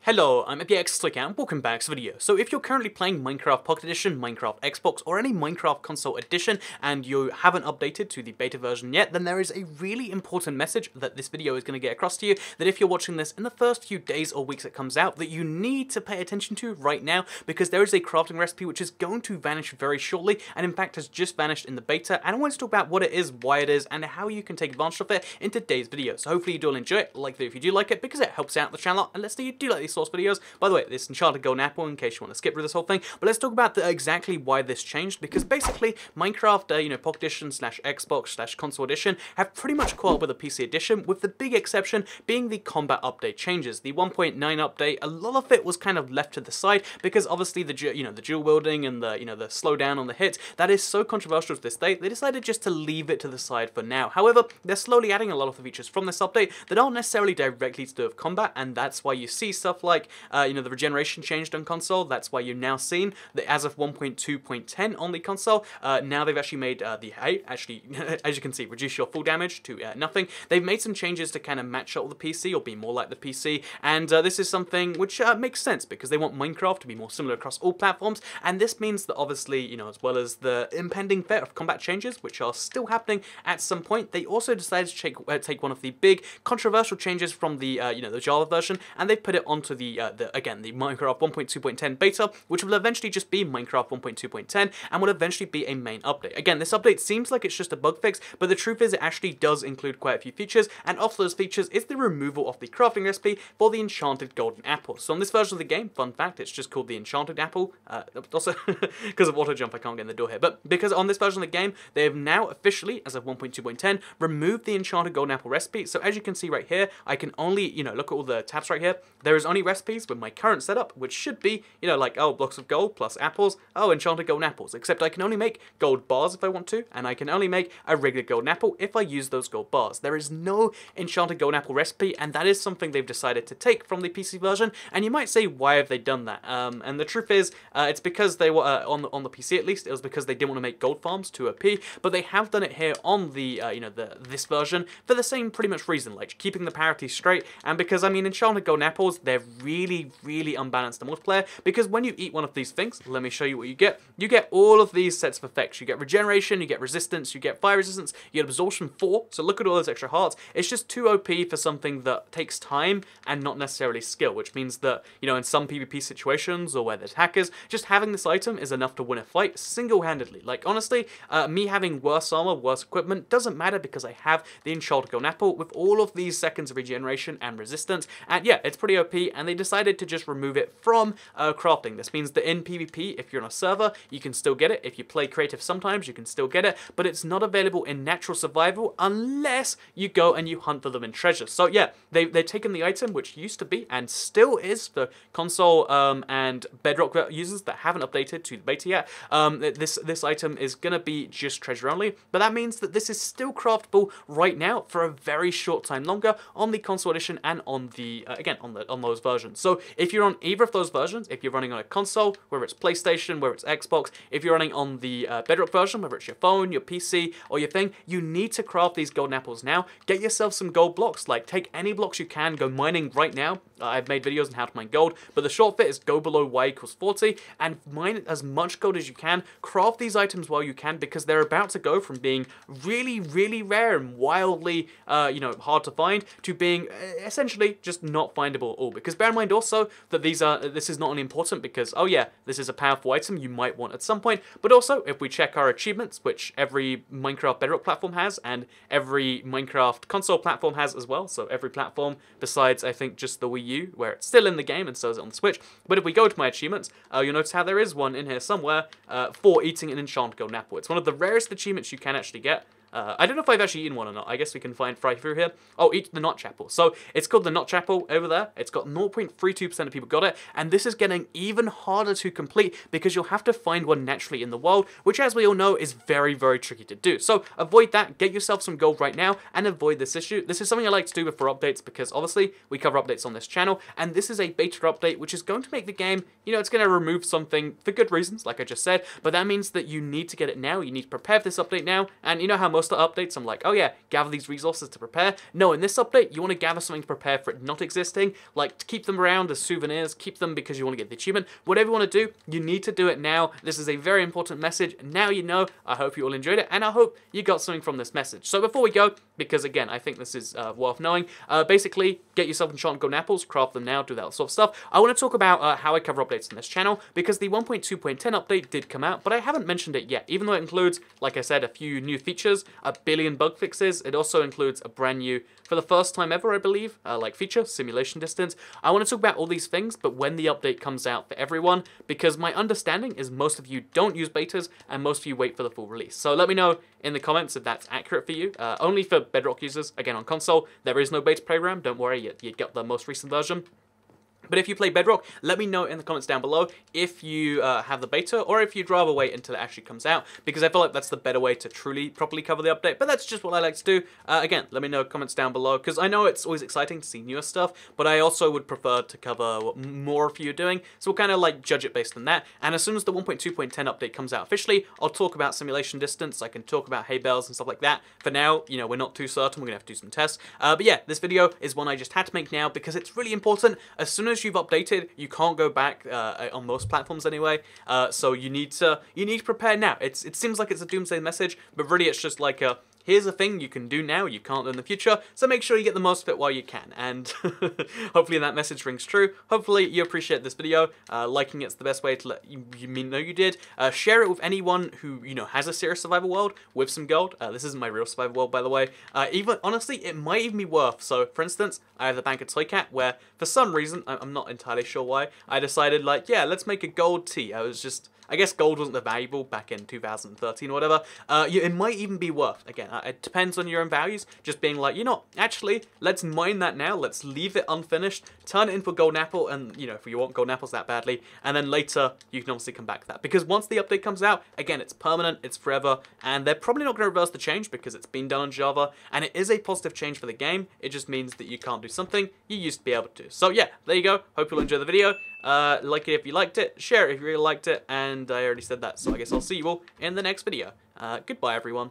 Hello, I'm EpiXSlick and welcome back to the video. So if you're currently playing Minecraft Pocket Edition, Minecraft Xbox, or any Minecraft console edition and you haven't updated to the beta version yet, then there is a really important message that this video is going to get across to you, that if you're watching this in the first few days or weeks it comes out, that you need to pay attention to right now, because there is a crafting recipe which is going to vanish very shortly, and in fact has just vanished in the beta, and I want to talk about what it is, why it is, and how you can take advantage of it in today's video. So hopefully you do all enjoy it, like the video if you do like it, because it helps out the channel, and let's say you do like these source videos. By the way, this Enchanted Golden Apple in case you want to skip through this whole thing, but let's talk about exactly why this changed, because basically Minecraft Pocket Edition / Xbox / console edition have pretty much caught up with the PC edition, with the big exception being the combat update changes. The 1.9 update, a lot of it was kind of left to the side because obviously the dual wielding and the the slowdown on the hit, that is so controversial to this day, they decided just to leave it to the side for now. However, they're slowly adding a lot of the features from this update that aren't necessarily directly to do with combat, and that's why you see stuff like the regeneration changed on console. That's why you've now seen that as of 1.2.10 on the console, now they've actually made the height, actually, as you can see, reduce your full damage to nothing. They've made some changes to kind of match up with the PC or be more like the PC, and this is something which makes sense because they want Minecraft to be more similar across all platforms, and this means that obviously, as well as the impending threat of combat changes, which are still happening at some point, they also decided to take one of the big controversial changes from the the Java version, and they've put it onto the Minecraft 1.2.10 beta, which will eventually just be Minecraft 1.2.10 and will eventually be a main update. Again, this update seems like it's just a bug fix, but the truth is it actually does include quite a few features, and of those features is the removal of the crafting recipe for the Enchanted Golden Apple. So on this version of the game, fun fact, it's just called the Enchanted Apple, also because of auto jump I can't get in the door here, but because on this version of the game, they have now officially, as of 1.2.10, removed the Enchanted Golden Apple recipe. So as you can see right here, I can only, look at all the tabs right here, there is only recipes with my current setup, which should be, like, oh, blocks of gold plus apples, oh, enchanted golden apples, except I can only make gold bars if I want to, and I can only make a regular golden apple if I use those gold bars. There is no enchanted golden apple recipe, and that is something they've decided to take from the PC version, and you might say, why have they done that? And the truth is, it's because they were, on the PC at least, it was because they didn't want to make gold farms too OP, but they have done it here on the, this version for the same pretty much reason, like keeping the parity straight, and because, I mean, enchanted golden apples, they're really, really unbalanced in multiplayer, because when you eat one of these things, let me show you what you get. You get all of these sets of effects. You get regeneration, you get resistance, you get fire resistance, you get absorption 4, so look at all those extra hearts. It's just too OP for something that takes time and not necessarily skill, which means that, in some PvP situations or where there's hackers, just having this item is enough to win a fight single-handedly. Like, honestly, me having worse armor, worse equipment, doesn't matter because I have the Enchanted Golden Apple with all of these seconds of regeneration and resistance, and yeah, it's pretty OP, and they decided to just remove it from crafting. This means that in PvP, if you're on a server, you can still get it. If you play creative sometimes, you can still get it, but it's not available in natural survival unless you go and you hunt for them in treasure. So yeah, they've taken the item, which used to be and still is for console and Bedrock users that haven't updated to the beta yet. This item is gonna be just treasure only, but that means that this is still craftable right now for a very short time longer on the console edition and on the again on those versions. So if you're on either of those versions, if you're running on a console, whether it's PlayStation, whether it's Xbox, if you're running on the Bedrock version, whether it's your phone, your PC, or your thing, you need to craft these golden apples now. Get yourself some gold blocks, like take any blocks you can, go mining right now. I've made videos on how to mine gold, but the short fit is go below y equals 40 and mine as much gold as you can. Craft these items while you can, because they're about to go from being really, really rare and wildly, hard to find to being essentially just not findable at all. Because bear in mind also that this is not only important because, oh yeah, this is a powerful item you might want at some point, but also if we check our achievements, which every Minecraft Bedrock platform has and every Minecraft console platform has as well, so every platform besides I think just the Wii U, where it's still in the game and so is it on the Switch. But if we go to my achievements, you'll notice how there is one in here somewhere for eating an enchanted golden apple. It's one of the rarest achievements you can actually get. I don't know if I've actually eaten one or not. I guess we can find fry through here. Oh, eat the Notch Apple. So it's called the Notch Apple over there. It's got 0.32% of people got it, and this is getting even harder to complete because you'll have to find one naturally in the world, which as we all know is very, very tricky to do. So avoid that, get yourself some gold right now, and avoid this issue. This is something I like to do before updates because obviously we cover updates on this channel, and this is a beta update which is going to make the game, it's going to remove something for good reasons, like I just said, but that means that you need to get it now, you need to prepare for this update now, and you know how most most updates, I'm like, oh yeah, gather these resources to prepare. No, in this update, you want to gather something to prepare for it not existing, like to keep them around as souvenirs, keep them because you want to get the achievement. Whatever you want to do, you need to do it now. This is a very important message. Now you know. I hope you all enjoyed it, and I hope you got something from this message. So before we go, because again, I think this is worth knowing, basically, get yourself enchanted golden apples, craft them now, do that sort of stuff. I want to talk about how I cover updates on this channel, because the 1.2.10 update did come out, but I haven't mentioned it yet, even though it includes, like I said, a few new features, a billion bug fixes. It also includes a brand new, for the first time ever, I believe, like feature, simulation distance. I want to talk about all these things, but when the update comes out for everyone, because my understanding is most of you don't use betas, and most of you wait for the full release. So let me know in the comments if that's accurate for you. Only for Bedrock users, again on console, there is no beta program, don't worry, you get the most recent version. But if you play Bedrock, let me know in the comments down below if you have the beta or if you'd rather wait until it actually comes out, because I feel like that's the better way to truly properly cover the update, but that's just what I like to do. Again, let me know in the comments down below, because I know it's always exciting to see newer stuff, but I also would prefer to cover what more of you are doing, so we'll kind of like judge it based on that. And as soon as the 1.2.10 update comes out officially, I'll talk about simulation distance, I can talk about hay bales and stuff like that. For now, you know, we're not too certain, we're going to have to do some tests. But yeah, this video is one I just had to make now, because it's really important. As soon as you've updated, you can't go back on most platforms anyway. So you need to prepare now. It seems like it's a doomsday message, but really it's just like a here's a thing you can do now, you can't do in the future, so make sure you get the most of it while you can. And hopefully that message rings true. Hopefully you appreciate this video. Liking it's the best way to let you know you did. Share it with anyone who, you know, has a serious survival world with some gold. This isn't my real survival world, by the way. Even, honestly, it might even be worth. So, for instance, I have the Bank of Toy Cat, where, for some reason, I'm not entirely sure why, I decided, like, yeah, let's make a gold tea. I guess gold wasn't that valuable back in 2013 or whatever. It might even be worth, again, it depends on your own values, just being like, you know, actually, let's mine that now, let's leave it unfinished, turn it into a golden apple, and, you know, if you want golden apples that badly, and then later, you can obviously come back to that. Because once the update comes out, again, it's permanent, it's forever, and they're probably not going to reverse the change because it's been done on Java, and it is a positive change for the game. It just means that you can't do something you used to be able to. So yeah, there you go. Hope you'll enjoy the video. Like it if you liked it, share it if you really liked it, and I already said that, so I guess I'll see you all in the next video. Goodbye, everyone.